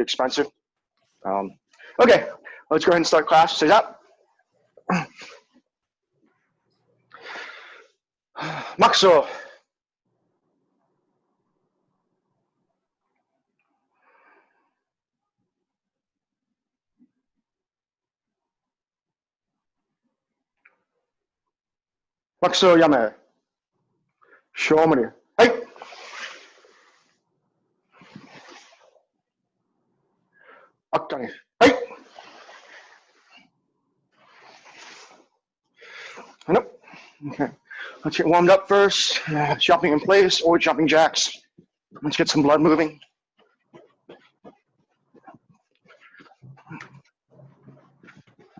pretty expensive. Okay, let's go ahead and start class. Say that. Maxo. Maxo yame. Shomari. Hey. Akane. Hey. Nope. Okay. Let's get warmed up first. Jumping in place or jumping jacks. Let's get some blood moving.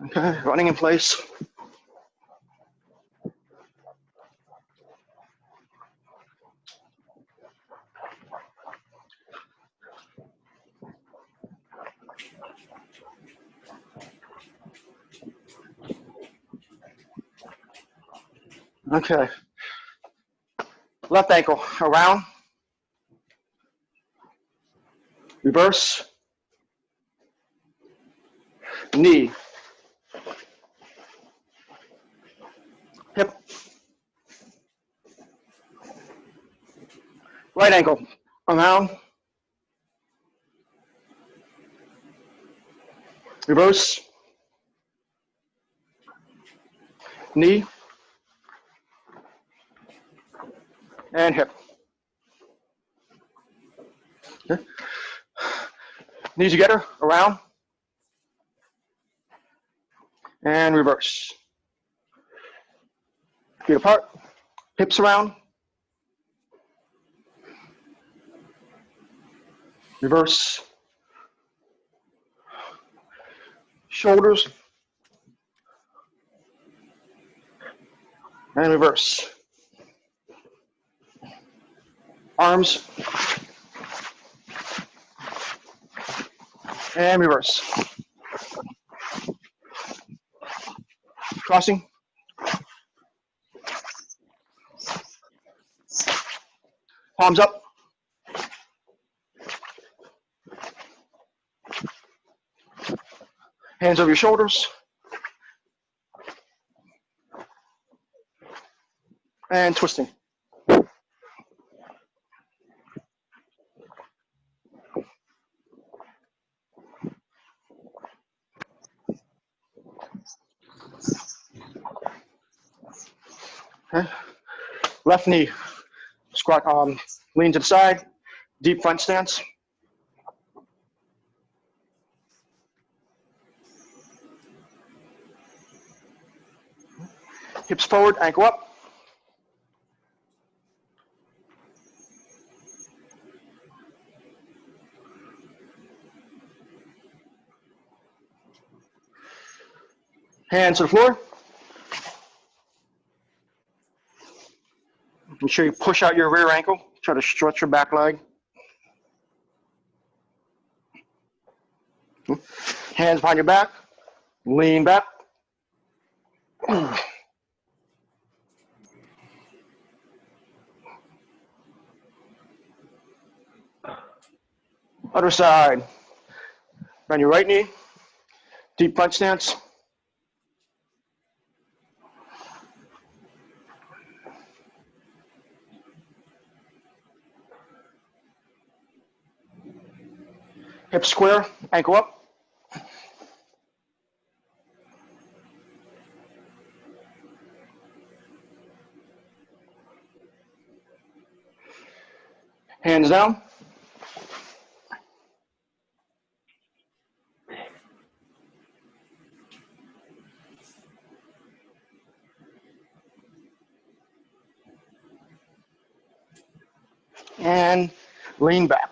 Okay, running in place. Okay. Left ankle around. Reverse. Knee. Hip. Right ankle around. Reverse. Knee. And hip. Okay. Knees together, around. And reverse. Feet apart. Hips around. Reverse. Shoulders. And reverse. Arms. And reverse. Crossing. Palms up. Hands over your shoulders. And twisting. Okay. Left knee, squat, lean to the side, deep front stance. Hips forward, ankle up. Hands to the floor. Make sure you push out your rear ankle. Try to stretch your back leg. Hands behind your back. Lean back. Other side. Bend your right knee. Deep front stance. Hip square, ankle up. Hands down. And lean back.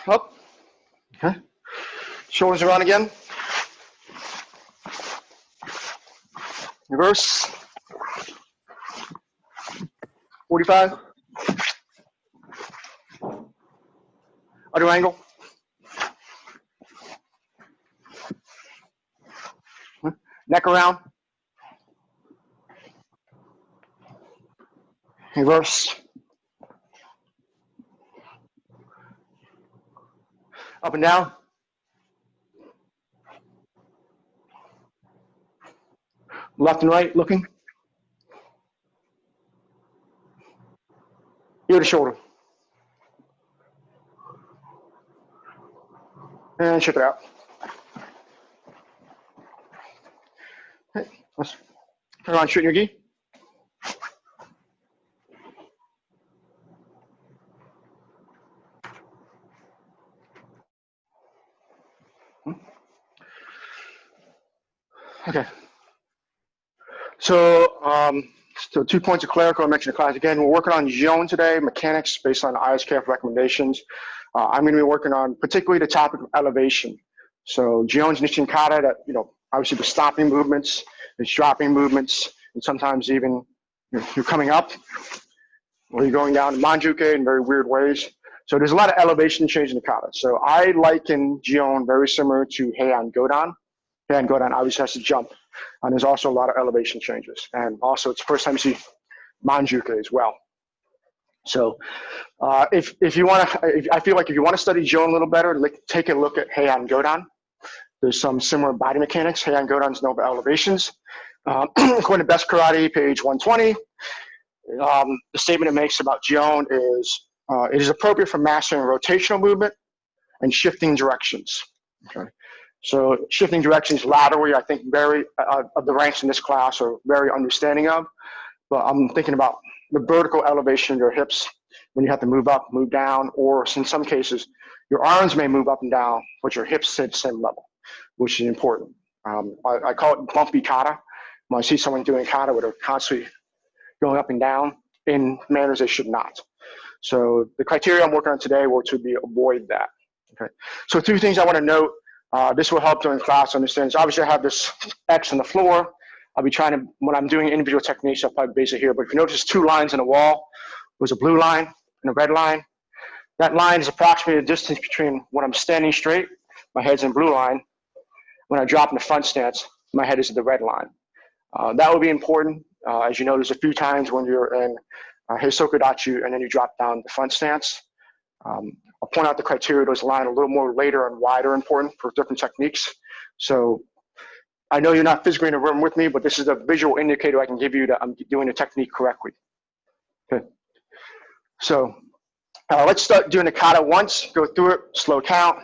Up. Okay. Shoulders around again. Reverse. 45. Other angle. Neck around. Reverse. Up and down. Left and right, looking. Ear to shoulder. And check it out. Okay, let's turn on shooting your gi. Okay. So 2 points of clerical I mentioned in class. Again, we're working on Jion today, mechanics based on ISKF recommendations. I'm going to be working on particularly the topic of elevation. So Jion's Nishin Kata, that, obviously the stopping movements, it's dropping movements, and sometimes even you're coming up or you're going down to Manji-uke in very weird ways. So there's a lot of elevation change in the kata. So I liken Jion very similar to Heian Godan. Heian Godan obviously has to jump. And there's also a lot of elevation changes. And also it's the first time you see Manji-uke as well. So if you want to, I feel like if you want to study Jion a little better, take a look at Heian Godan. There's some similar body mechanics. Heian Godan's no elevations. According to Best Karate, page 120, the statement it makes about Jion is, it is appropriate for mastering rotational movement and shifting directions. Okay. So shifting directions laterally, I think of the ranks in this class are very understanding of, but I'm thinking about the vertical elevation of your hips when you have to move up, move down, or in some cases, your arms may move up and down, but your hips stay at the same level, which is important. I call it bumpy kata. When I see someone doing kata where they're constantly going up and down in manners they should not. So the criteria I'm working on today were to avoid that. Okay. So 2 things I want to note. This will help during class understand. So obviously I have this X on the floor. I'll be trying to, when I'm doing individual techniques, I'll probably base it here. But if you notice 2 lines on the wall, there's a blue line and a red line. That line is approximately the distance between when I'm standing straight, my head's in blue line. When I drop in the front stance, my head is in the red line. That will be important. As you know, there's a few times when you're in Heisoku-dachi and then you drop down the front stance. I'll point out the criteria. Those line a little more later and wider important for different techniques. So I know you're not physically in the room with me, but this is a visual indicator I can give you that I'm doing the technique correctly. Okay. So let's start doing the kata once, go through it, slow count,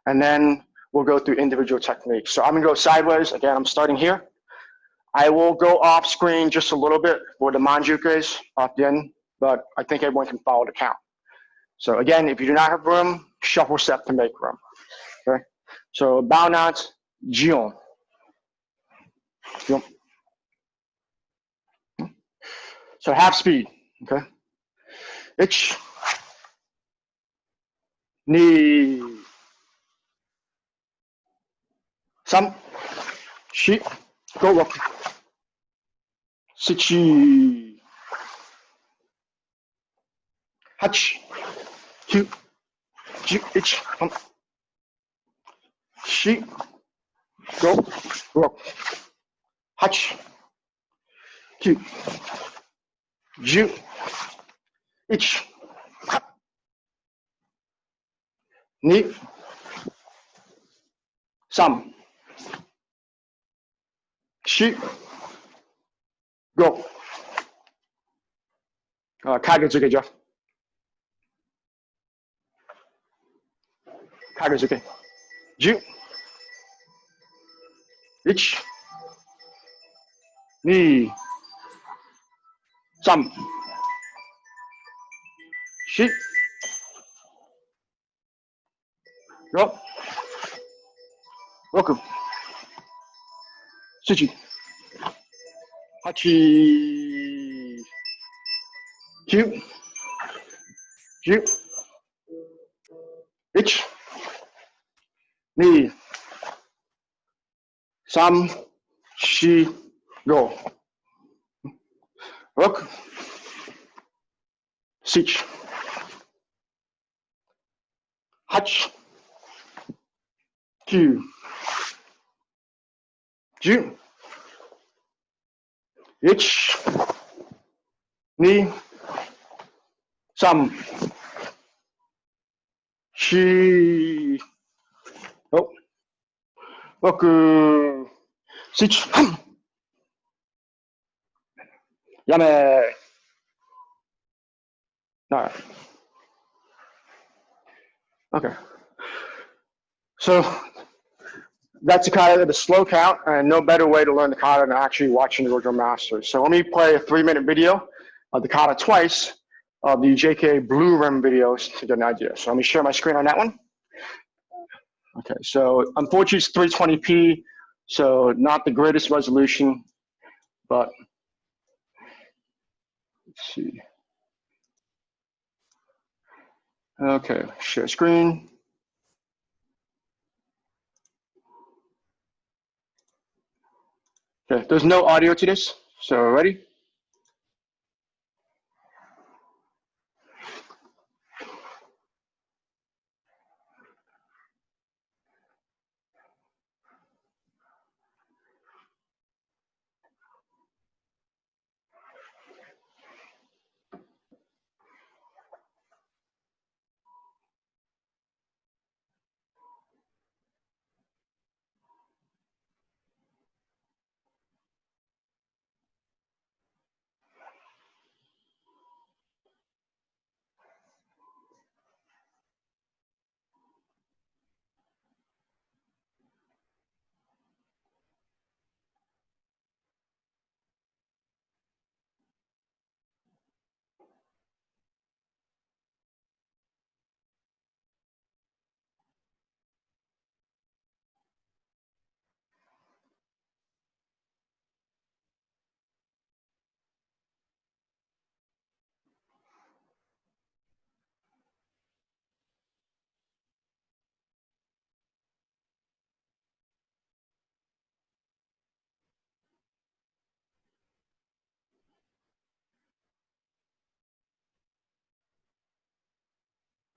and then we'll go through individual techniques. So I'm gonna go sideways. Again, I'm starting here. I will go off screen just a little bit for the Manji-ukes off the end, but I think everyone can follow the count. So again, if you do not have room, shuffle step to make room. Okay. So bow knots, Jion. So half speed. Okay. Ich, ni, sam, shi, go rock, sichi, hach, kyu, ju, ich, shi, go rock, hach, kyu, ju, ich, ni, sam, shi, go. Kagezuke, Jeff. Kagezuke. Ju, ich, ni, sam, shi, go, roku, suchi, hachi, kyu, ju, ich, ni, sam, shi, go. Roku, sich, hach, kyu, ju, 1, 2, 3, 4, oh, 6, 7, yame. All right. Okay. So that's a kata at a slow count, and no better way to learn the kata than actually watching the original master. So let me play a 3-minute video of the kata twice of the JK Blue Rim videos to get an idea. So let me share my screen on that one. Okay, so unfortunately it's 320p, so not the greatest resolution, but let's see. Okay, share screen. Okay, there's no audio to this, so ready?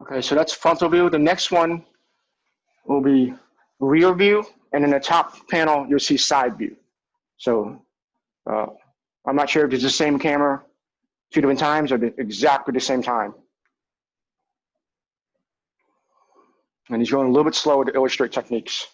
Okay, so that's frontal view. The next one will be rear view, and in the top panel, you'll see side view. So I'm not sure if it's the same camera 2 different times or exactly the same time. And he's going a little bit slower to illustrate techniques.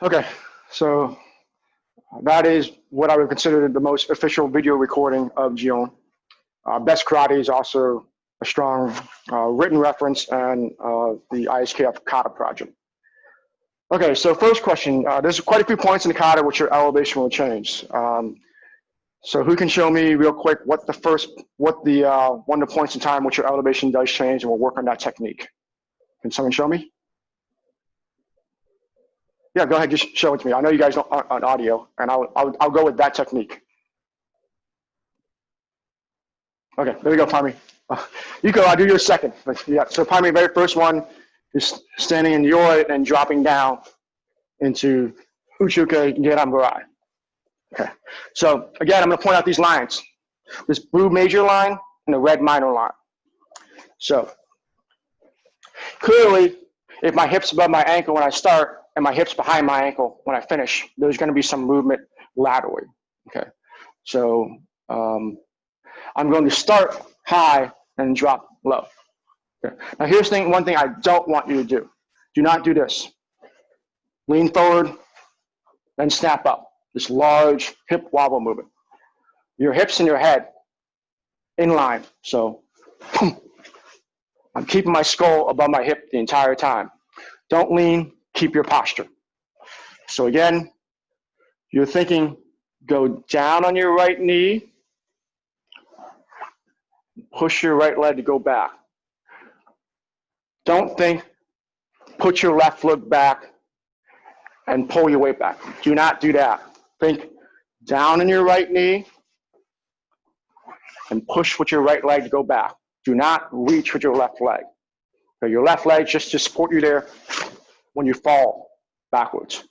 Okay, so that is what I would consider the most official video recording of Jion. Best Karate is also a strong written reference and the ISKF Kata project. Okay, so first question, there's quite a few points in the kata which your elevation will change. So who can show me real quick what the one of the points in time which your elevation does change, and we'll work on that technique. Can someone show me? Yeah, go ahead, just show it to me. I know you guys don't on audio, and I'll go with that technique. Okay, there we go, Parmi. You go, I'll do your second. Yeah, so Parmi, very first one is standing in Yoi and dropping down into Uchi-uke gedan-barai. Okay, so again, I'm going to point out these lines. This blue major line and the red minor line. So clearly, if my hip's above my ankle when I start, and my hips behind my ankle. When I finish, there's going to be some movement laterally. Okay, so I'm going to start high and drop low. Okay. Now here's one thing I don't want you to do. Do not do this. Lean forward, then snap up. This large hip wobble movement. Your hips and your head in line. So I'm keeping my skull above my hip the entire time. Don't lean, keep your posture. So again, you're thinking, go down on your right knee, push your right leg to go back. Don't think, put your left foot back and pull your weight back. Do not do that. Think down on your right knee and push with your right leg to go back. Do not reach with your left leg. So your left leg just to support you there when you fall backwards.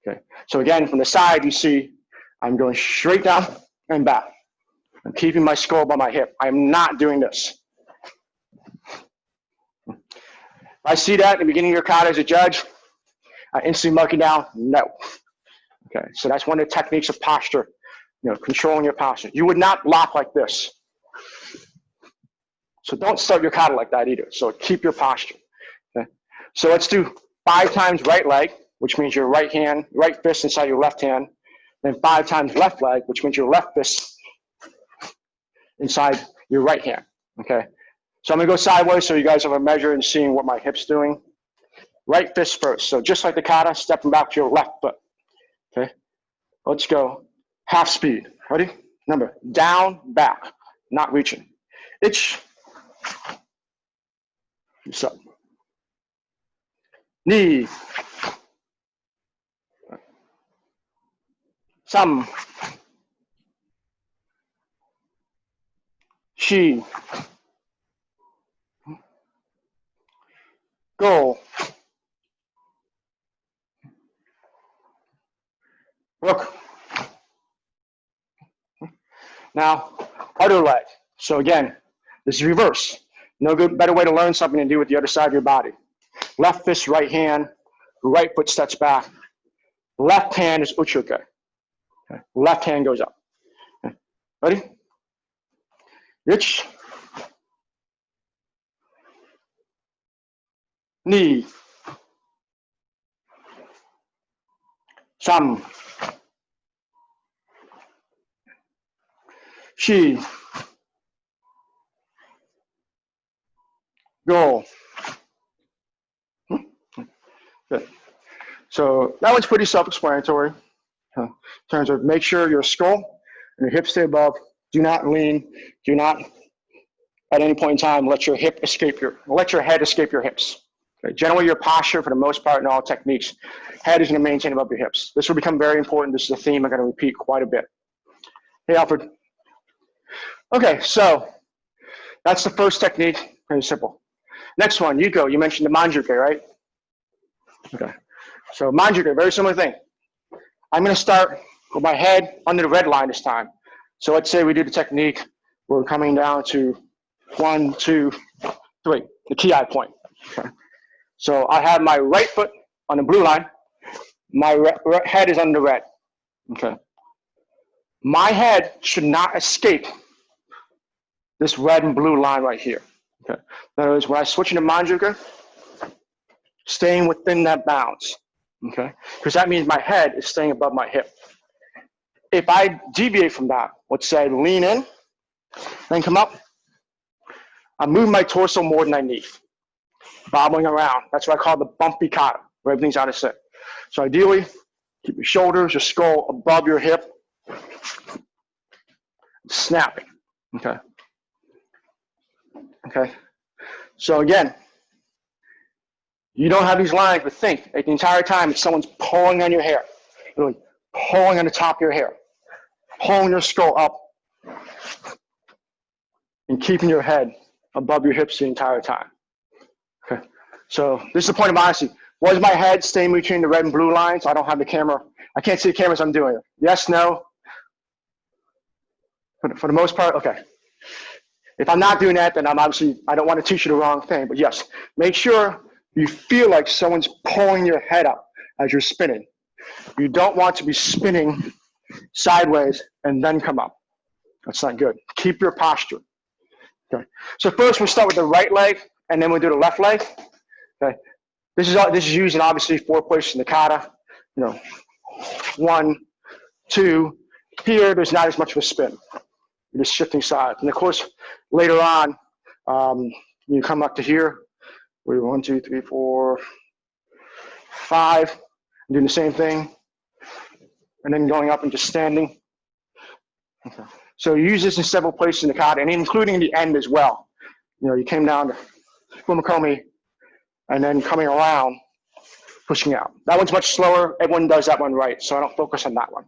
Okay. So again, from the side, you see I'm going straight down and back. I'm keeping my skull above my hip. I'm not doing this. If I see that at the beginning of your kata as a judge, I instantly mark it down, no. Okay, so that's one of the techniques of posture, controlling your posture. You would not block like this. So don't start your kata like that either. So keep your posture. Okay, so let's do 5 times right leg, which means your right fist inside your left hand, then 5 times left leg, which means your left fist inside your right hand. Okay, so I'm gonna go sideways so you guys have a measure and seeing what my hip's doing. Right fist first. So just like the kata, stepping back to your left foot. Okay, let's go half speed. Ready? Remember, down, back, not reaching. Ich. So. Ni. Sam. Shi. Go. Look. Now, other leg. So again, this is reverse. No good, better way to learn something than do with the other side of your body. Left fist, right hand, right foot steps back. Left hand is Uchi-uke. Okay. Left hand goes up. Okay. Ready? Ich. Ni. Sam. Shi. Go. Good. So that one's pretty self-explanatory. In terms of make sure your skull and your hips stay above. Do not lean. Do not, at any point in time, let your head escape your hips. Okay. Generally, your posture, for the most part, in all techniques, head is going to maintain above your hips. This will become very important. This is a theme I'm going to repeat quite a bit. Hey, Alfred. Okay, so that's the first technique. Very simple. Next one, Yuko. You mentioned the Manji-uke, right? Okay. So Manji-uke, very similar thing. I'm going to start with my head under the red line this time. So let's say we do the technique. We're coming down to 1, 2, 3, the ki point. Okay. So I have my right foot on the blue line. My head is under the red. Okay. My head should not escape this red and blue line right here. Okay. In other words, when I switch into Manji-uke, staying within that bounds. Okay. Because that means my head is staying above my hip. If I deviate from that, let's say I lean in, then come up, I move my torso more than I need, bobbling around. That's what I call the bumpy kata, where everything's out of sync. So ideally, keep your shoulders, your skull above your hip, snapping. Okay. Okay. So again, you don't have these lines, but think the entire time it's someone's pulling on your hair, really pulling on the top of your hair, pulling your skull up, and keeping your head above your hips the entire time. Okay. So this is the point of honesty. Was my head staying between the red and blue lines? I don't have the camera. I can't see the camera, so I'm doing it. Yes, no? For the most part, okay. If I'm not doing that, then I don't want to teach you the wrong thing. But yes, make sure you feel like someone's pulling your head up as you're spinning. You don't want to be spinning sideways and then come up. That's not good. Keep your posture. Okay. So first we'll start with the right leg, and then we'll do the left leg. Okay. This is used in obviously 4 places in the kata. 1, 2. Here, there's not as much of a spin. You're just shifting sides. And of course, later on, you come up to here. We're 1, 2, 3, 4, 5. Doing the same thing. And then going up and just standing. Okay. So you use this in several places in the kata, and including the end as well. You came down to Fumo-komi, and then coming around, pushing out. That one's much slower. Everyone does that one right, so I don't focus on that one.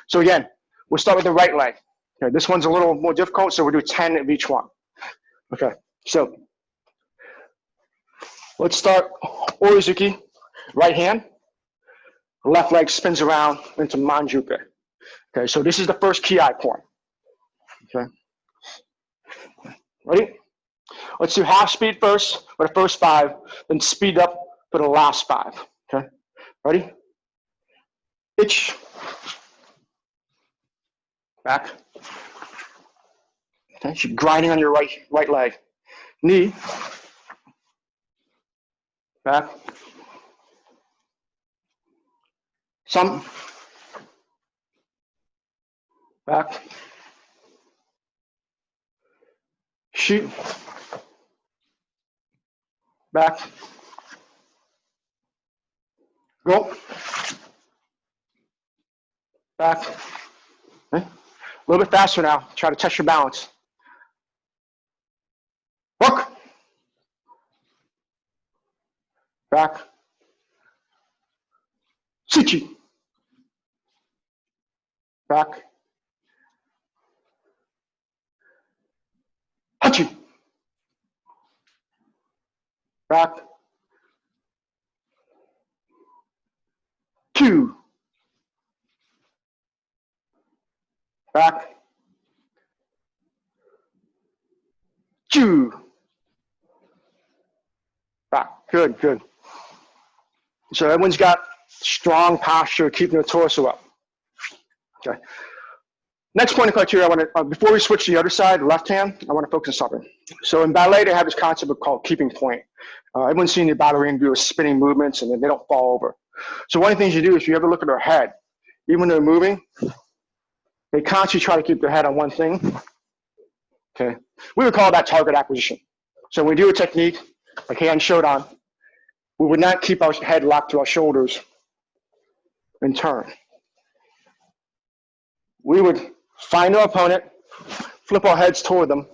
So again, we'll start with the right leg. Okay, this one's a little more difficult, so we'll do 10 of each one. Okay, so let's start Uchi-uke, right hand. Left leg spins around into Manji-uke. Okay, so this is the first ki point. Okay, ready? Let's do half speed first for the first 5, then speed up for the last 5. Okay, ready? Itch. Back. Okay, she's grinding on your right leg. Knee. Back. Some. Back. Shoot. Back. Go. Back. Okay. A little bit faster now. Try to test your balance. Work. Back. Suchi. Back. Hachi. Back. 2. Back. 2. Back. Good, good. So everyone's got strong posture, keeping their torso up. Okay. Next point of criteria, I want to, before we switch to the other side, left hand, I want to focus on something. So in ballet, they have this concept called keeping point. Everyone's seen the ballerina do spinning movements, and then they don't fall over. So one of the things you do is, if you ever look at their head, even when they're moving, they constantly try to keep their head on one thing. Okay, we would call that target acquisition. So when we do a technique, like Heian Shodan, we would not keep our head locked to our shoulders and turn. We would find our opponent, flip our heads toward them,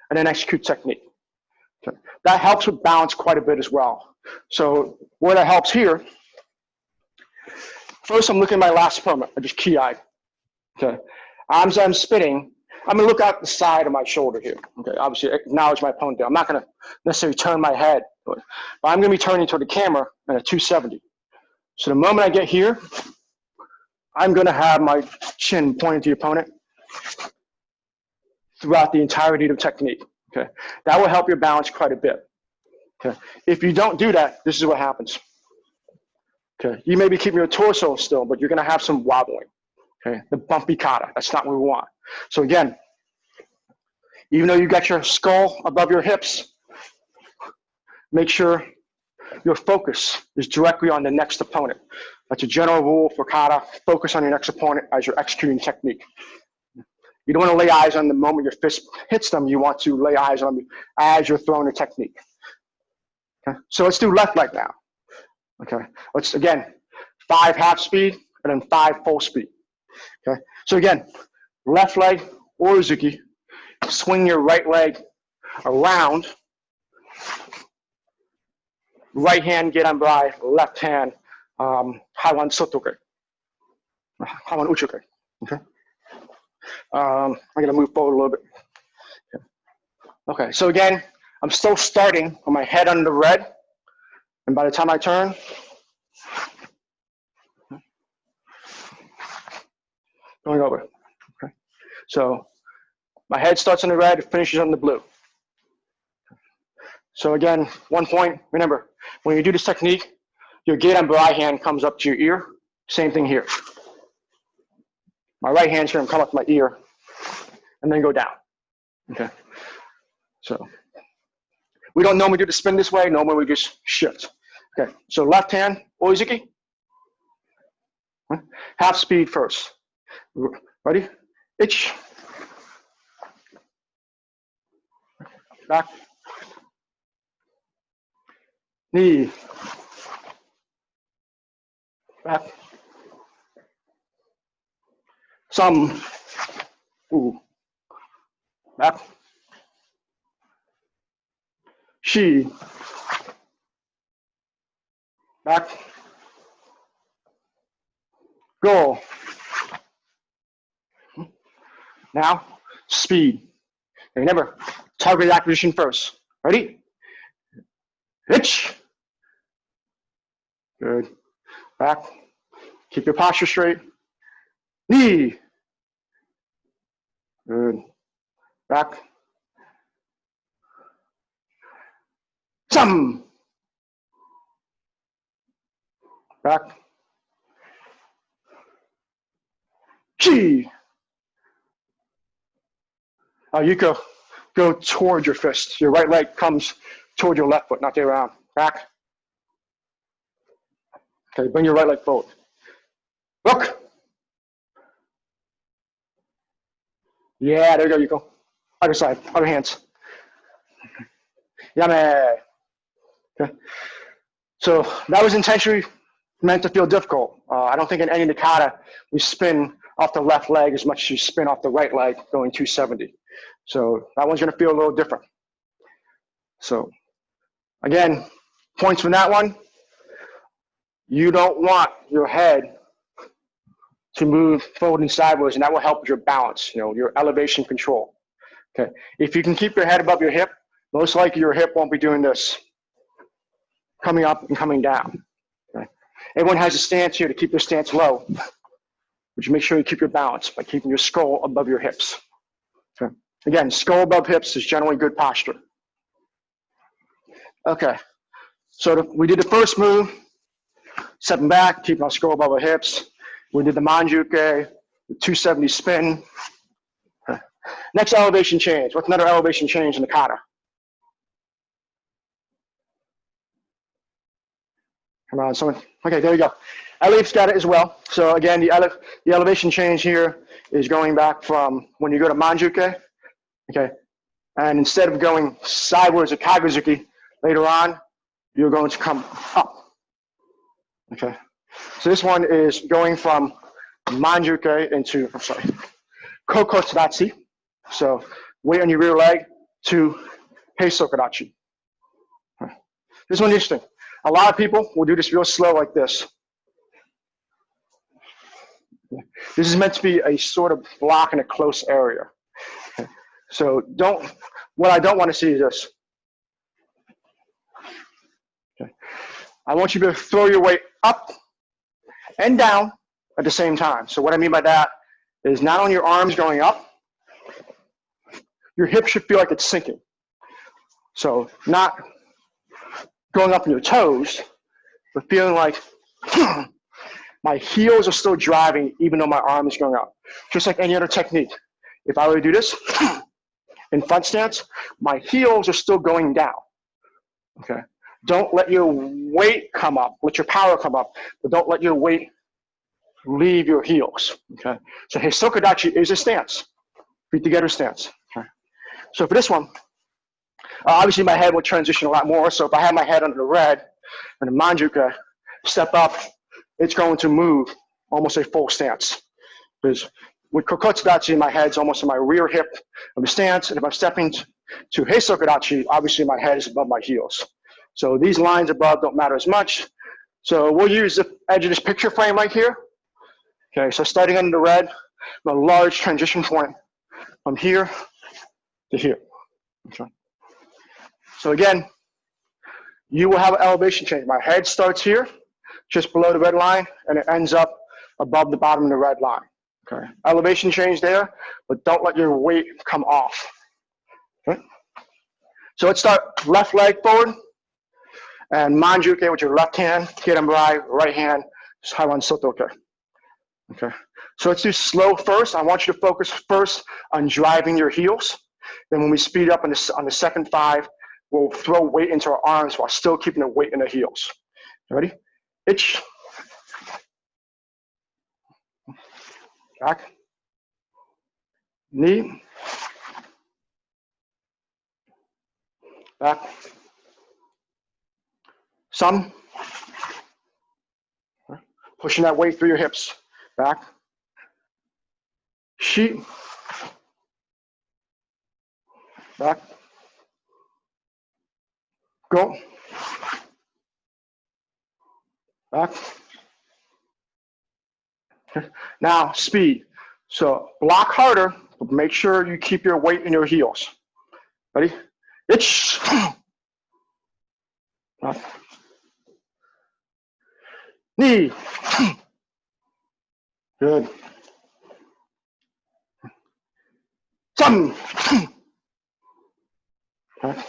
and then execute technique. Okay. That helps with balance quite a bit as well. So where that helps here, first I'm looking at my last opponent, I just ki-eyed. Okay. As I'm spinning, I'm gonna look out the side of my shoulder here. Okay, obviously acknowledge my opponent there. I'm not gonna necessarily turn my head, but I'm gonna be turning toward the camera at a 270. So the moment I get here, I'm gonna have my chin pointing to the opponent throughout the entirety of the technique. Okay, that will help your balance quite a bit. Okay, if you don't do that, this is what happens. Okay, you may be keeping your torso still, but you're gonna have some wobbling. Okay, the bumpy kata, that's not what we want. So again, even though you got your skull above your hips, make sure your focus is directly on the next opponent. That's a general rule for kata. Focus on your next opponent as you're executing technique. You don't want to lay eyes on the moment your fist hits them. You want to lay eyes on them as you're throwing the technique. Okay, so let's do left leg now. Okay, let's again 5 half speed and then 5 full speed. Okay, so again, left leg or Uchi-uke, swing your right leg around, right hand gedan-barai, left hand Shotokan, Uchi-uke. Okay, I'm gonna move forward a little bit. Okay, so again, I'm still starting with my head under the red, and by the time I turn, going over. Okay, so my head starts on the red, finishes on the blue. So again, one point, remember, when you do this technique, Your gedan-barai hand comes up to your ear. Same thing here. My right hand's going to come up to my ear and then go down. Okay. So we don't normally do the spin this way. Normally we just shift. Okay. So left hand, Uchi-uke. Half speed first. Ready? Itch. Back. Knee. Back. Some. Ooh. Back. She. Back. Go. Now, speed. And remember, target acquisition first. Ready? Hitch. Good. Back. Keep your posture straight. Knee. Good. Back. Some. Back. Chi. You go toward your fist. Your right leg comes toward your left foot, not the other way around. Back. Okay, bring your right leg forward. Look. Yeah, there you go. Other side, other hands. Yame. Okay. So that was intentionally meant to feel difficult. I don't think in any Nakata we spin off the left leg as much as you spin off the right leg going 270. So that one's going to feel a little different. So again, points from that one. You don't want your head to move forward and sideways, and that will help with your balance, your elevation control. Okay. If you can keep your head above your hip, most likely your hip won't be doing this, coming up and coming down. Okay. Everyone has a stance here to keep their stance low, but you make sure you keep your balance by keeping your skull above your hips. Okay. Again, skull above hips is generally good posture. Okay, so we did the first move, stepping back, keeping our skull above our hips. We did the Manji-uke, the 270 spin. Okay. Next elevation change. What's another elevation change in the kata? Come on, someone. Okay, there you go. Elif's got it as well. So again, the elevation change here is going back from when you go to Manji-uke. Okay, and instead of going sideways or kagezuki later on, you're going to come up. Okay, so this one is going from Manji-uke into, Fumo-komi. So weight on your rear leg to Heisoku-dachi. This one is interesting. A lot of people will do this real slow like this. This is meant to be a sort of block in a close area. Okay. So what I don't want to see is this. Okay. I want you to throw your weight up and down at the same time. So what I mean by that is not only your arms going up, your hip should feel like it's sinking. So not going up in your toes, but feeling like my heels are still driving even though my arm is going up. Just like any other technique. If I were to do this in front stance, my heels are still going down. Okay. Don't let your weight come up. Let your power come up, but don't let your weight leave your heels. Okay. So Heisoku-dachi is a stance, feet together stance. Okay. So for this one, obviously my head will transition a lot more. So if I have my head under the red and the Manji-uke, step up, it's going to move almost a full stance. Because with Kokotsu-dachi, my head's almost in my rear hip of the stance. And if I'm stepping to Heisoku-dachi, obviously my head is above my heels. So these lines above don't matter as much. So we'll use the edge of this picture frame right here. Okay, so starting under the red, a large transition point from here to here. Okay. So again, you will have an elevation change. My head starts here, just below the red line, and it ends up above the bottom of the red line. Okay. Elevation change there, but don't let your weight come off. Okay. So let's start left leg forward. And Manji-uke with your left hand, gedan-barai, right hand, Haiwan Shotokan. Okay. So let's do slow first. I want you to focus first on driving your heels. Then when we speed up on the second 5, we'll throw weight into our arms while still keeping the weight in the heels. Ready? Itch. Back. Knee. Back. Some. Pushing that weight through your hips. Back. Sheet. Back. Go. Back. Okay. Now, speed. So block harder, but make sure you keep your weight in your heels. Ready? Itch. Back. Knee. Good. Some. Okay.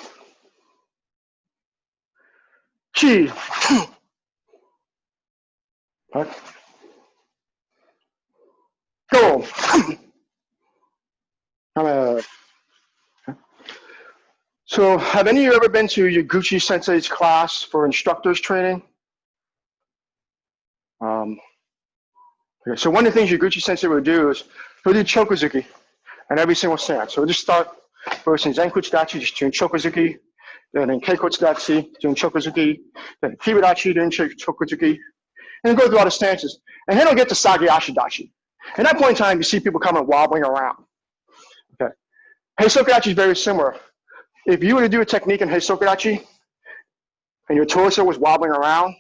Chi. Okay. Go. So have any of you ever been to Yaguchi Sensei's class for instructors training? Okay, so one of the things Yaguchi Sensei would do is he'll do chokuzuki in every single stance. So we'll just start first in Zenkuchi-dachi, just doing chokuzuki, then in Keikochi-dachi, doing chokuzuki, then Kiba-dachi, doing chokuzuki, and then go through all the stances. And then he'll get to Sage-ashi-dachi. At that point in time, you see people coming wobbling around. Okay. Heisoku-dachi is very similar. If you were to do a technique in Heisoku-dachi and your torso was wobbling around,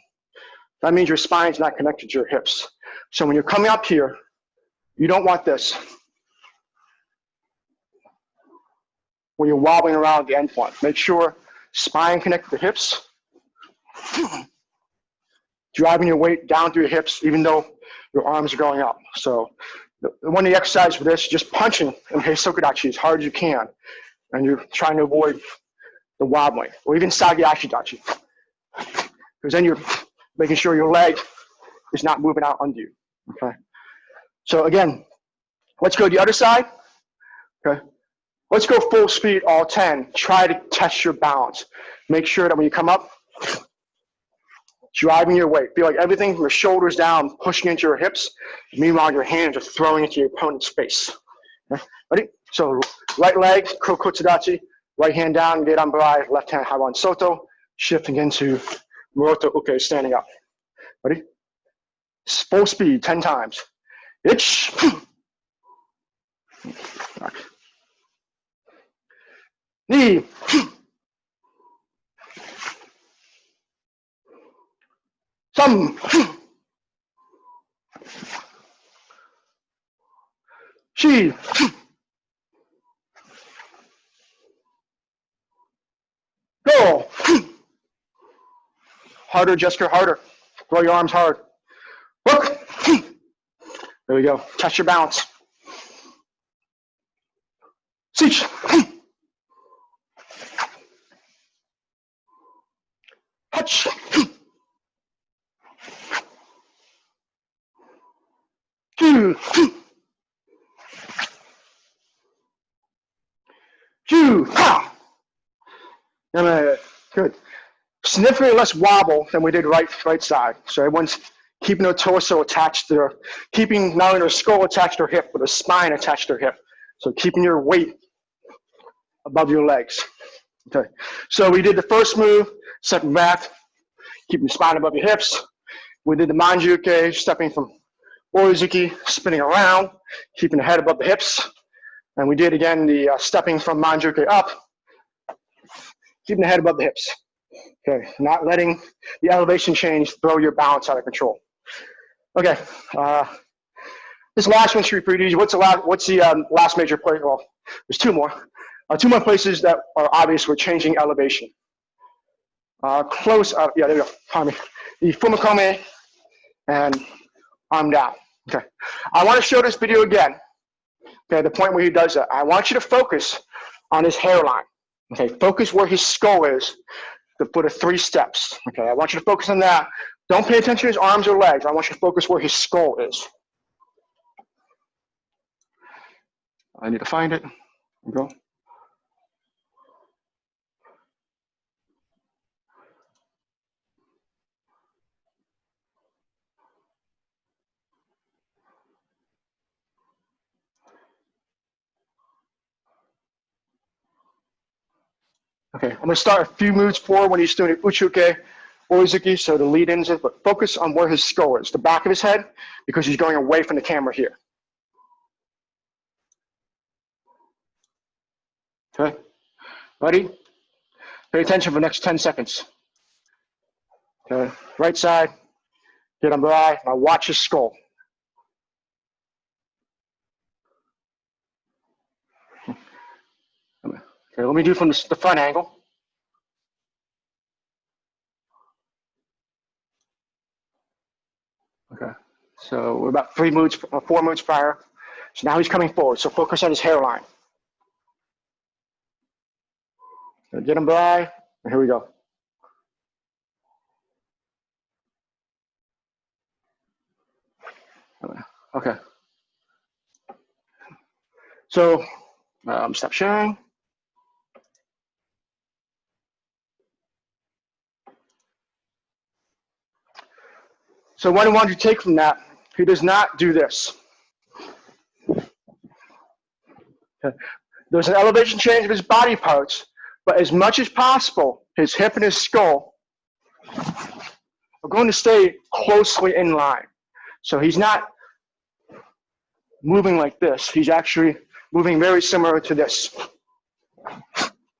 that means your spine's not connected to your hips. So when you're coming up here, you don't want this. When you're wobbling around the end point, make sure spine connected to hips, driving your weight down through your hips, even though your arms are going up. So one of the exercises for this, just punching in Heisoku-dachi as hard as you can, and you're trying to avoid the wobbling, or even Sage-ashi-dachi, because then you're making sure your leg is not moving out under you. Okay. So again, let's go to the other side. Okay. Let's go full speed, all 10. Try to test your balance. Make sure that when you come up, driving your weight. Feel like everything from your shoulders down, pushing into your hips. Meanwhile, your hands are throwing into your opponent's face. Okay. Ready? So right leg, Kokotsudachi, right hand down, gedan-barai, left hand Haiwan Soto, shifting into Muroto-uke, standing up. Ready? Full speed, 10 times. Itch. Back. Knee. Some. Chi. Go. Harder, Jessica, harder. Throw your arms hard. Look. There we go. Test your balance. Sich. Hutch. Two. Two. Ha. Good. Significantly less wobble than we did right side. So everyone's keeping their torso attached to their, keeping not only their skull attached to their hip, but their spine attached to their hip. So keeping your weight above your legs. Okay. So we did the first move, stepping back, keeping the spine above your hips. We did the Manji-uke, stepping from Ori-zuki, spinning around, keeping the head above the hips. And we did again the stepping from Manji-uke up, keeping the head above the hips. Okay, not letting the elevation change throw your balance out of control. Okay, this last one's pretty easy. What's the last major place? Well, there's two more. Two more places that are obvious we're changing elevation. Yeah, there we go, pardon me. The Fumo-komi and arm down. Okay, I want to show this video again. Okay, the point where he does that. I want you to focus on his hairline. Okay, focus where his skull is. for the 3 steps. Okay, I want you to focus on that. Don't pay attention to his arms or legs. I want you to focus where his skull is. I need to find it. There we go. Okay, I'm going to start a few moves forward when he's doing Uchi-uke or Izuki, so the lead-ins, but focus on where his skull is, the back of his head, because he's going away from the camera here. Okay, ready? Pay attention for the next 10 seconds. Okay, right side, gedan-barai. Now watch his skull. Okay, let me do from the front angle. Okay, so we're about 4 moves prior. So now he's coming forward, so focus on his hairline. Gedan-barai, and here we go. Okay. So, stop sharing. So what I want you to take from that, he does not do this. Okay. There's an elevation change of his body parts, but as much as possible, his hip and his skull are going to stay closely in line. So he's not moving like this. He's actually moving very similar to this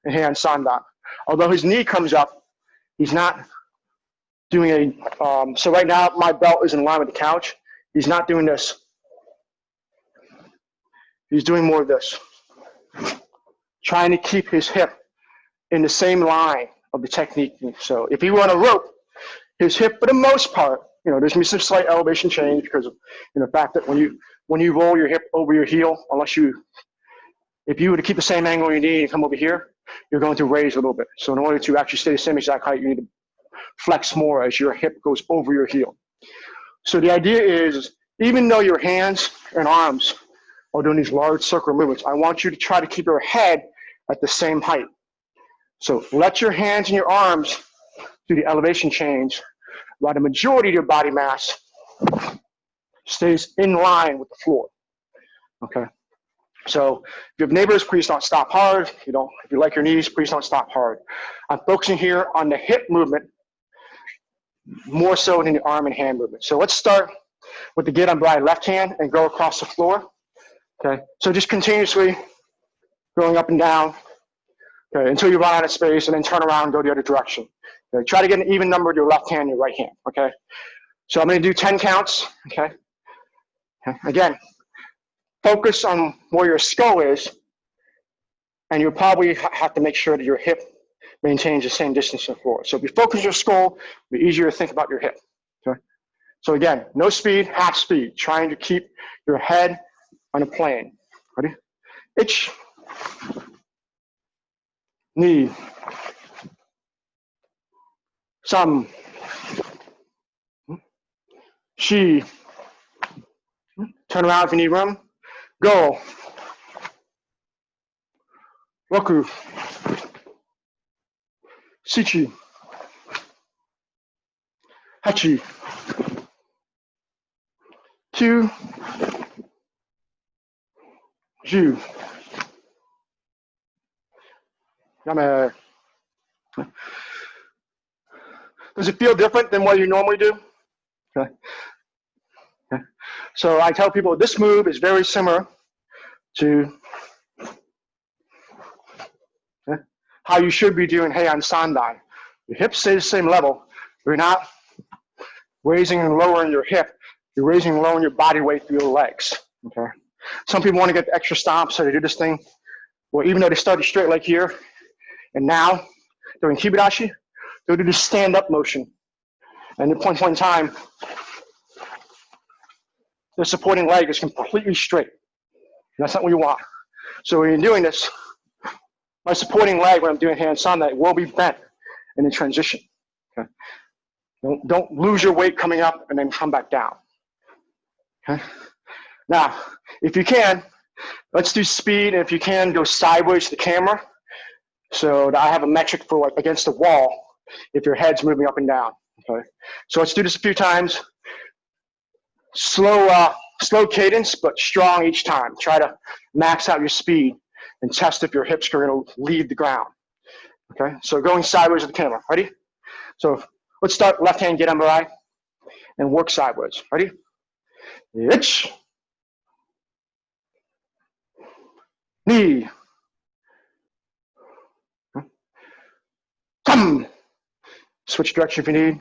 in hand sandan. Although his knee comes up, he's not doing a, so right now my belt is in line with the couch. He's not doing this. He's doing more of this. Trying to keep his hip in the same line of the technique. So if he were on a rope, his hip, for the most part, there's going to be some slight elevation change because of the fact that when you roll your hip over your heel, if you were to keep the same angle on your knee and come over here, you're going to raise a little bit. So in order to actually stay the same exact height, you need to flex more as your hip goes over your heel. So the idea is, even though your hands and arms are doing these large circular movements, I want you to try to keep your head at the same height. So let your hands and your arms do the elevation change, while the majority of your body mass stays in line with the floor. Okay. So if you have neighbors, please don't stop hard. If you like your knees, please don't stop hard. I'm focusing here on the hip movement more so than the arm and hand movement. So let's start with the gedan-barai left hand and go across the floor. Okay. So just continuously going up and down, okay, until you run out of space, and then turn around and go the other direction. Okay. Try to get an even number with your left hand and your right hand. Okay. So I'm going to do 10 counts. Okay. Again, focus on where your skull is, and you'll probably have to make sure that your hip maintains the same distance from the floor. So if you focus your skull, it'll be easier to think about your hip. Okay? So again, no speed, half speed, trying to keep your head on a plane. Ready? Ich, ni, sam, shi. Turn around if you need room. Go. Roku. Shichi. Hachi. 2. 10. Yame. Does it feel different than what you normally do? Okay. Okay. So I tell people this move is very similar to how you should be doing Heian Sandai. Your hips stay the same level. You're not raising and lowering your hip. You're raising and lowering your body weight through your legs. Okay. Some people want to get the extra stomp, so they do this thing. Well, even though they started straight like here, and now during Hibidashi, they'll do this stand-up motion. And at point in time, the supporting leg is completely straight. That's not what you want. So when you're doing this, my supporting leg when I'm doing hand sandai will be bent and then transition. Okay? Don't lose your weight coming up and then come back down. Okay? Now, if you can, let's do speed, and if you can, go sideways to the camera so that I have a metric for like against the wall if your head's moving up and down. Okay? So let's do this a few times. Slow cadence, but strong each time. Try to max out your speed and test if your hips are going to leave the ground. Okay, so going sideways with the camera. Ready? So let's start left hand gedan-barai and work sideways. Ready? Ich. Knee. Come. Switch direction if you need.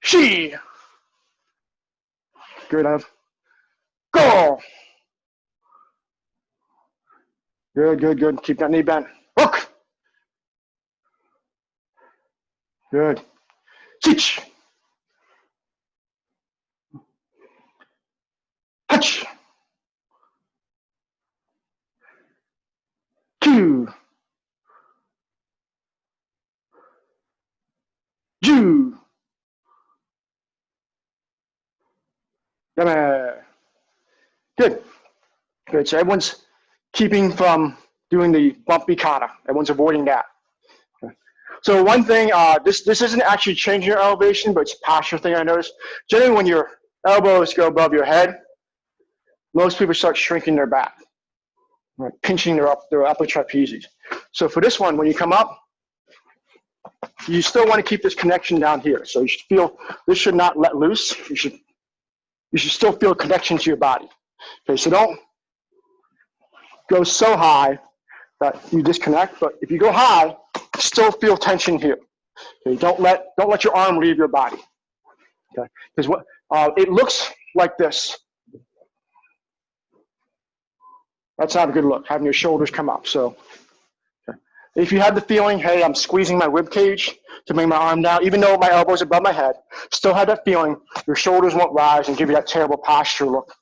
She. Good. Go. Good. Keep that knee bent. Hook. Good. Teach. Touch. Q. Ju. Yame. Good. So everyone's keeping from doing the bumpy kata. Everyone's avoiding that. Okay. So one thing, this isn't actually changing your elevation, but it's a posture thing I noticed. Generally, when your elbows go above your head, most people start shrinking their back, right? Pinching their upper trapezius. So for this one, when you come up, you still want to keep this connection down here. So you should feel, this should not let loose. You should still feel a connection to your body. Okay, so don't go so high that you disconnect, but if you go high, still feel tension here. Okay, don't let your arm leave your body. Okay, because what it looks like this. That's not a good look, having your shoulders come up. So okay. If you have the feeling, hey, I'm squeezing my rib cage to bring my arm down, even though my elbow's above my head, still have that feeling, your shoulders won't rise and give you that terrible posture look.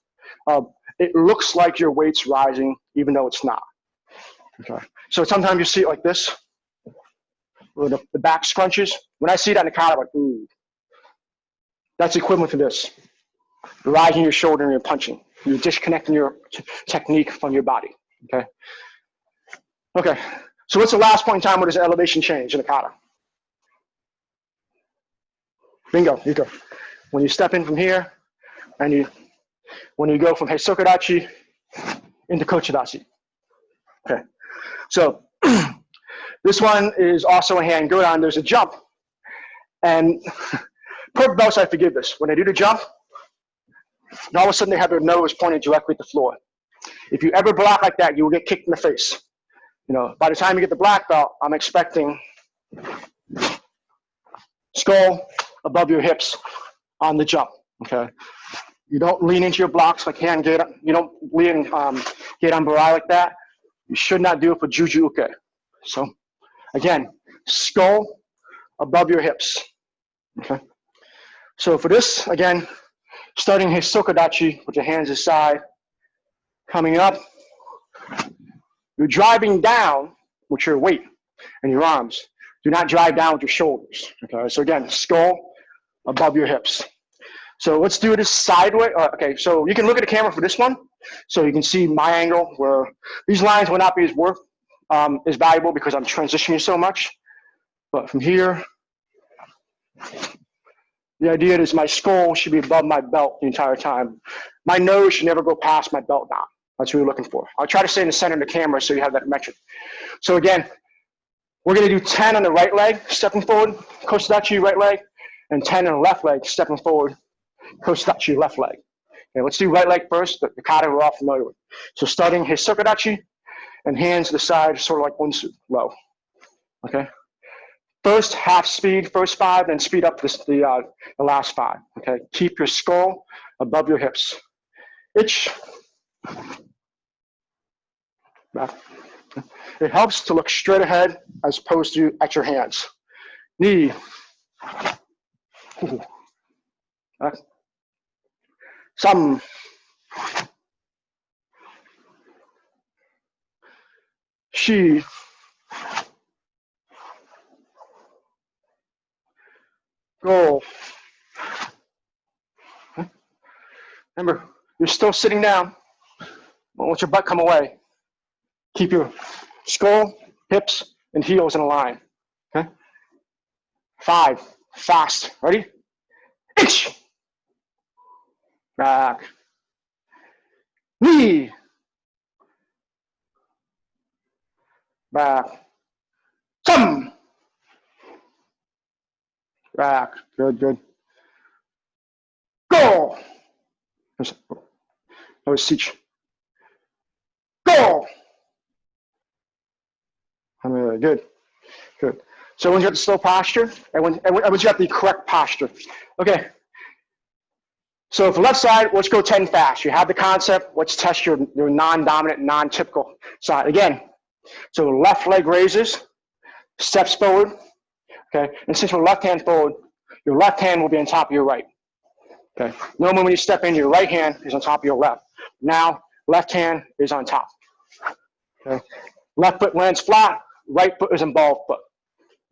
It looks like your weight's rising, even though it's not. Okay. So sometimes you see it like this, where the back scrunches. When I see that in the kata, I'm like, ooh. That's equivalent to this. You're rising your shoulder and you're punching. You're disconnecting your technique from your body. Okay. Okay. So what's the last point in time where there's an elevation change in the kata? Bingo. You go. When you step in from here, and when you go from Heisoku-dachi into Kochi-dachi. Okay. So this one is also a hand go down. There's a jump, and purple belts, I forgive this. When they do the jump, and all of a sudden they have their nose pointed directly at the floor. If you ever block like that, you will get kicked in the face. You know, by the time you get the black belt, I'm expecting skull above your hips on the jump. Okay. You don't lean into your blocks like hand gedan. You don't lean gedan-barai like that. You should not do it for Uchi-uke. So again, skull above your hips. Okay. So for this, again, starting Heisoku-dachi with your hands aside, coming up, you're driving down with your weight and your arms. Do not drive down with your shoulders. Okay. So again, skull above your hips. So let's do this sideways. Okay, so you can look at the camera for this one, so you can see my angle where these lines will not be as valuable because I'm transitioning so much. But from here, the idea is my skull should be above my belt the entire time. My nose should never go past my belt knot. That's what we're looking for. I'll try to stay in the center of the camera so you have that metric. So again, we're going to do 10 on the right leg, stepping forward, Kochi-dachi right leg, and 10 on the left leg, stepping forward, Kochi-dachi left leg. Okay, let's do right leg first, the kata we're all familiar with. So starting Heisoku-dachi, and hands to the side, sort of like unsu, low. Okay. First half speed, first 5, then speed up the last 5. Okay. Keep your skull above your hips. Ich. Back. It helps to look straight ahead as opposed to at your hands. Knee. Back. Some. She. Go. Remember, you're still sitting down. Don't let your butt come away. Keep your skull, hips, and heels in a line. Okay? 5. Fast. Ready? Ich. Back. Knee. Back. Some. Back. Good, good. Go. That was Sich. Go. Good. Good. So when you have the slow posture, and when you have the correct posture. Okay. So for the left side, let's go 10 fast. You have the concept. Let's test your non-dominant, non-typical side. Again, so left leg raises, steps forward. Okay. And since your left hand forward, your left hand will be on top of your right. Okay. Normally when you step in, your right hand is on top of your left. Now, left hand is on top. Okay. Left foot lands flat, right foot is in ball foot.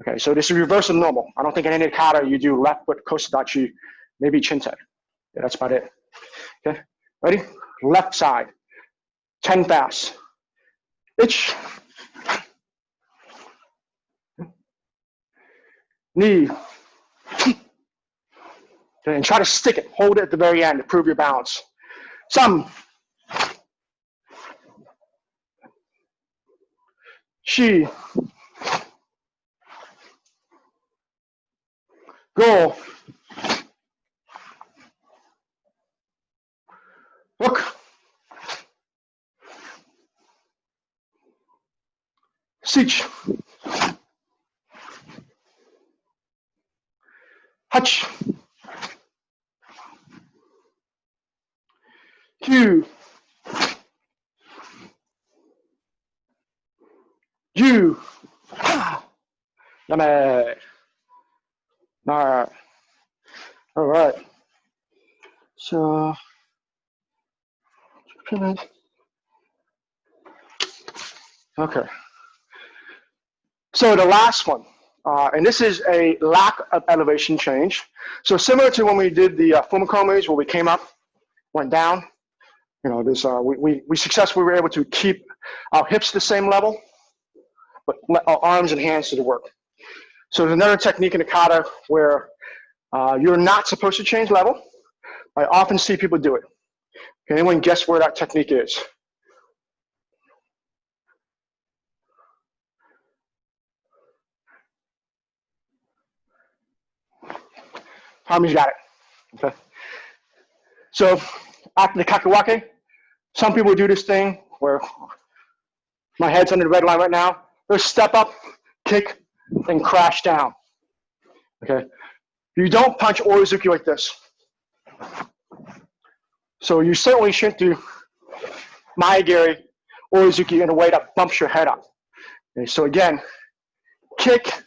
Okay, so this is reverse of normal. I don't think in any kata you do left foot kosudachi, maybe chin-tag. Yeah, that's about it. Okay, ready? Left side, 10 fast. Ich. Knee. Okay, and try to stick it. Hold it at the very end to prove your balance. Some. Shi. Go. Look. Sich. Hutch. Q. U. Yame. All right. So, okay. So the last one, and this is a lack of elevation change. So similar to when we did the Fumo-komis, where we came up, went down. You know, this we successfully were able to keep our hips the same level, but let our arms and hands do the work. So there's another technique in the kata where you're not supposed to change level. I often see people do it. Can anyone guess where that technique is? Tommy's got it. Okay. So after the kakiwake, some people do this thing where my head's under the red line right now. They'll step up, kick, and crash down. Okay. You don't punch Uchi-uke like this. So you certainly shouldn't do Maeh-geri Uchi-uke in a way that bumps your head up. Okay. So again, kick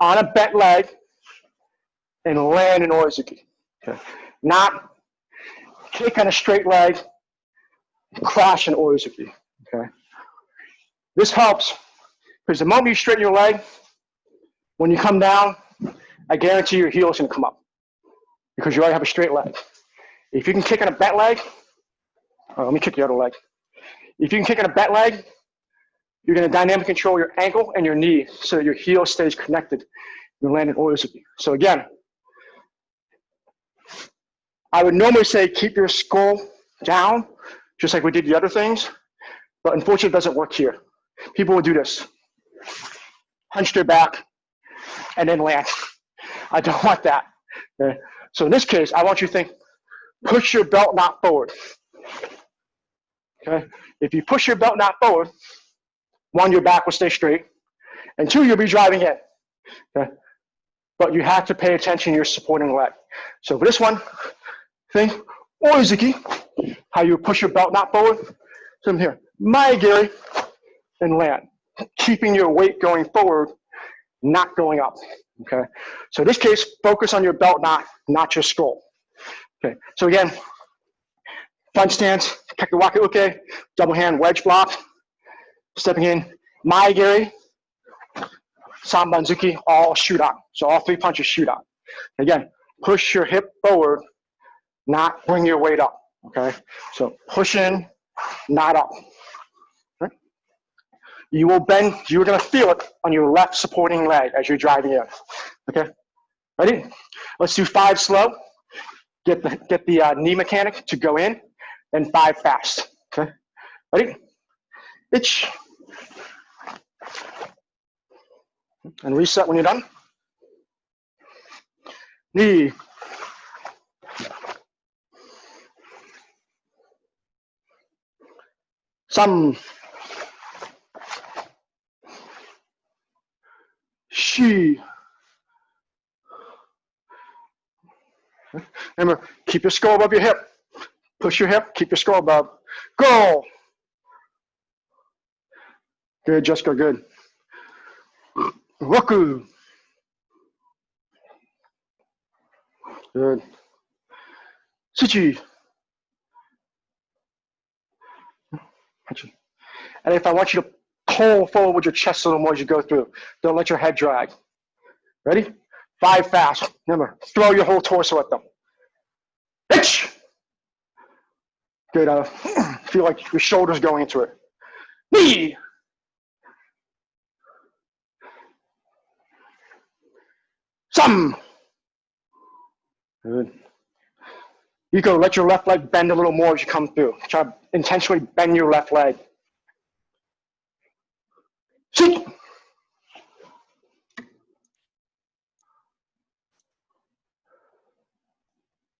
on a bent leg and land in Uchi-uke. Okay. Not kick on a straight leg, crash in Uchi-uke. Okay. This helps because the moment you straighten your leg, when you come down, I guarantee your heel is going to come up because you already have a straight leg. If you can kick on a bent leg, let me kick the other leg. If you can kick on a bent leg, you're going to dynamically control your ankle and your knee so that your heel stays connected. You land in Uchi-uke. So again, I would normally say keep your skull down, just like we did the other things, but unfortunately it doesn't work here. People will do this. Hunch their back, and then land. I don't want that. Okay? So in this case, I want you to think, push your belt knot forward. Okay? If you push your belt knot forward, 1, your back will stay straight, and 2, you'll be driving in. Okay? But you have to pay attention to your supporting leg. So for this one, think Uchi-uke, how you push your belt knot forward. So here, Maeh-geri, and land. Keeping your weight going forward, not going up. Okay. So in this case, focus on your belt knot, not your skull. Okay. So again, front stance, kakiwake-uke, double hand wedge block, stepping in, Maeh-geri, Sanbanzuki, all shoot out. So all 3 punches shoot out. Again, push your hip forward, not bring your weight up, okay? So push in, not up. Okay? You will bend, you're gonna feel it on your left supporting leg as you're driving in, okay? Ready? Let's do 5 slow. Get the knee mechanic to go in, and 5 fast, okay? Ready? Itch. And reset when you're done. Knee. Some. She. Remember, keep your skull above your hip. Push your hip, keep your skull above. Go. Good, Jessica, good. Roku. Good. Suchi. And if I want you to pull forward with your chest a little more as you go through, don't let your head drag. Ready? 5 fast. Remember, throw your whole torso at them. Itch. Good. Feel like your shoulders going into it. Knee. Some. Good. You go, let your left leg bend a little more as you come through. Try to intentionally bend your left leg. Sit.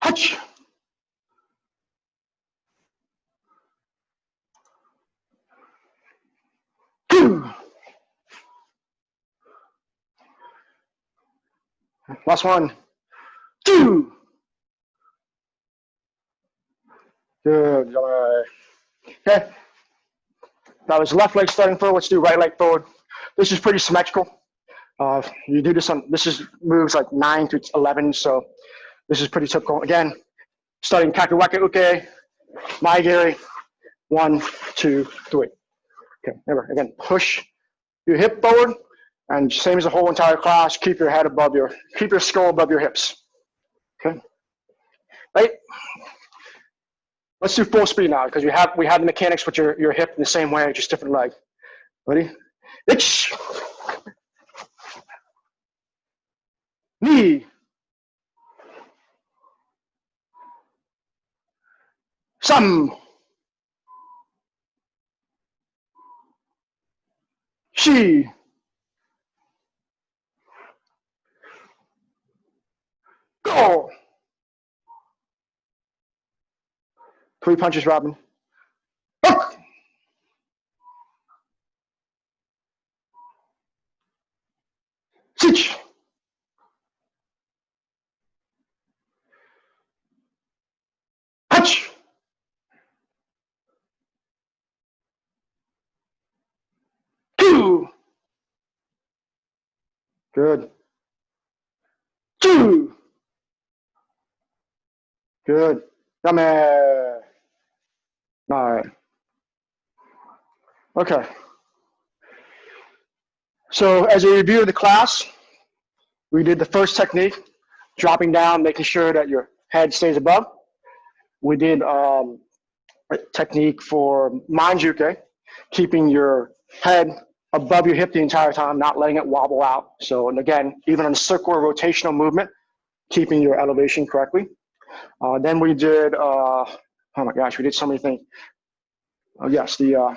Hutch. Two. Last one. 2. Good. Okay. That was left leg starting forward. Let's do right leg forward. This is pretty symmetrical. You do this on, this is moves like 9 to 11, so this is pretty typical. Again, starting Kakuwake-uke, Maeh-geri, 1, 2, 3. Okay, remember, again, push your hip forward, and same as the whole entire class, keep your head above keep your skull above your hips. Okay, right? Let's do full speed now, because we have the mechanics with your hip in the same way, just different leg. Ready? Itch. Knee. Some. She. Go. 3 punches, Robin. Hook. Sich. Hutch. Two. Good. 2. Good. Yame. All right. Okay. So as a review of the class, we did the first technique, dropping down, making sure that your head stays above. We did a technique for Manji-uke, keeping your head above your hip the entire time, not letting it wobble out. So, and again, even on a circular rotational movement, keeping your elevation correctly. Then we did, oh my gosh, we did so many things. Yes, the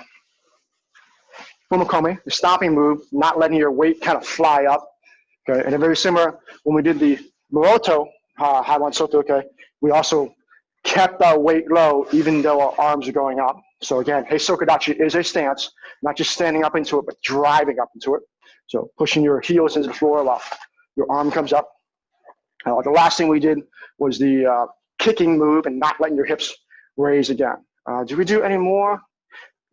Fumo-komi, the stopping move, not letting your weight kind of fly up. Okay, and then very similar when we did the Muroto Haiwan Soto, okay, we also kept our weight low even though our arms are going up. So again, Heisoku-dachi is a stance, not just standing up into it, but driving up into it. So pushing your heels into the floor while your arm comes up. The last thing we did was the kicking move and not letting your hips raise again. Did we do any more?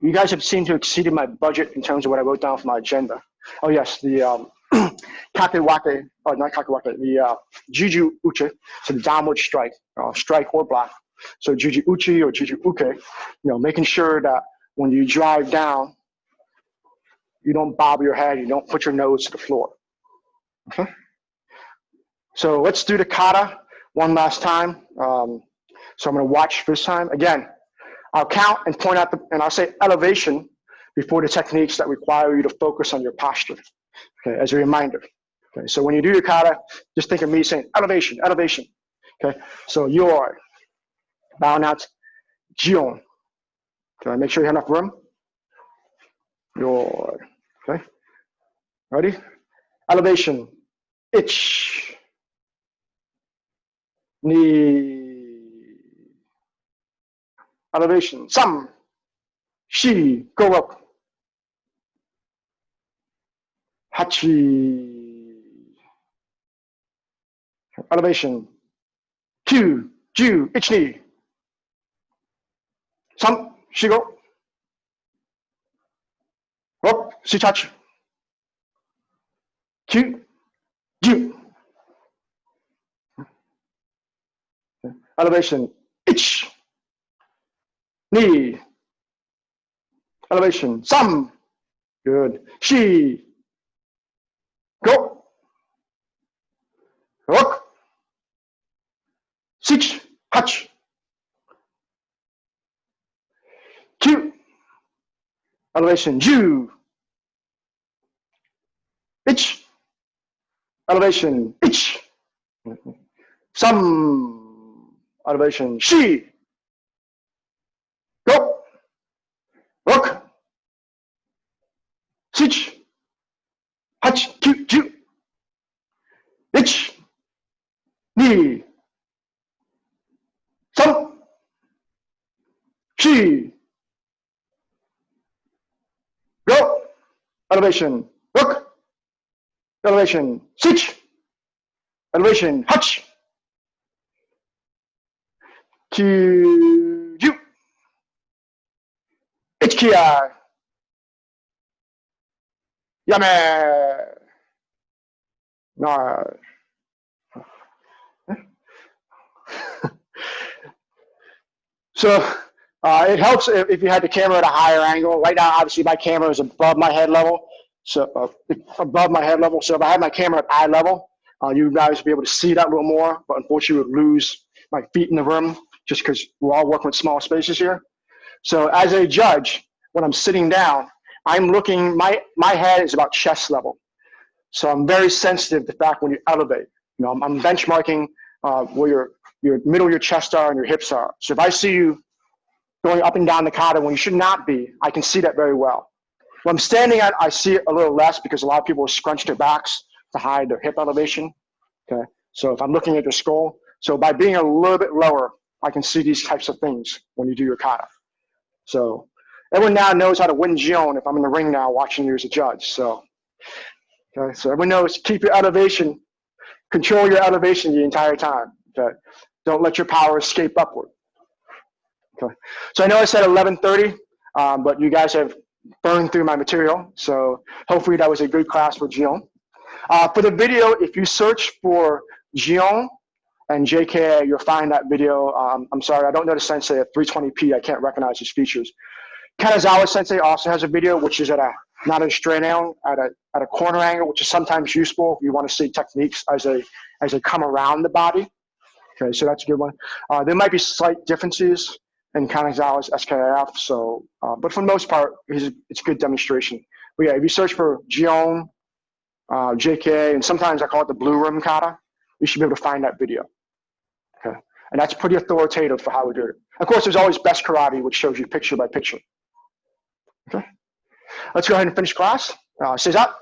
You guys have seemed to exceeded my budget in terms of what I wrote down for my agenda. Oh yes, the Kakuwake, oh not Kakuwake, the Juju-uke, so the downward strike, strike or block. So Juji-uchi or Juji-uke, making sure that when you drive down, you don't bob your head, you don't put your nose to the floor. Okay? So let's do the kata one last time. So I'm going to watch this time. Again, I'll count and point out, and I'll say elevation before the techniques that require you to focus on your posture, okay, as a reminder. Okay, so when you do your kata, just think of me saying elevation, elevation. Okay, so you're bowing out, Jion. Okay, make sure you have enough room. You're, okay, ready? Elevation, ich, ni, elevation, sam, shi, go up, hachi, elevation, kyu, ju, ich, ni, sam, shi, go, up, si, touch, kyu, ju, elevation, ich, ni, elevation, sam, good, shi, go, up, six, hach, Q, elevation, Ju, ich, elevation, ich, some, elevation, she, go, rock, six, hach, Q, Ju, ich, ni, some, she, go, elevation, rock, elevation, six, elevation, hach, Q, Ju, HKI, Yame, no. So it helps if you had the camera at a higher angle. Right now, obviously, my camera is above my head level. So above my head level. So if I had my camera at eye level, you guys would be able to see that a little more. But unfortunately, we would lose my feet in the room just because we're all working with small spaces here. So as a judge, when I'm sitting down, I'm looking, my head is about chest level. So I'm very sensitive to the fact when you elevate. You know, I'm benchmarking where your middle of your chest are and your hips are. So if I see you going up and down the kata when you should not be, I can see that very well. When I'm standing at, I see it a little less because a lot of people scrunch their backs to hide their hip elevation. Okay, so if I'm looking at your skull, so by being a little bit lower, I can see these types of things when you do your kata. So everyone now knows how to win Jion if I'm in the ring now watching you as a judge. So, okay, so everyone knows keep your elevation, control your elevation the entire time. Okay, don't let your power escape upward. Okay, so I know I said 11:30, but you guys have burned through my material, so hopefully that was a good class for Jion. For the video, if you search for Jion and JK, you'll find that video. I'm sorry, I don't know the sensei at 320p. I can't recognize his features. Kanazawa sensei also has a video, which is at a not a straight angle, at a corner angle, which is sometimes useful if you want to see techniques as they come around the body. Okay, so that's a good one. There might be slight differences in Kanazawa's SKF, so, but for the most part, it's good demonstration. But yeah, if you search for Jion, JK, and sometimes I call it the blue room kata, you should be able to find that video. Okay, and that's pretty authoritative for how we do it. Of course, there's always Best Karate, which shows you picture by picture. Okay, let's go ahead and finish class. Says up.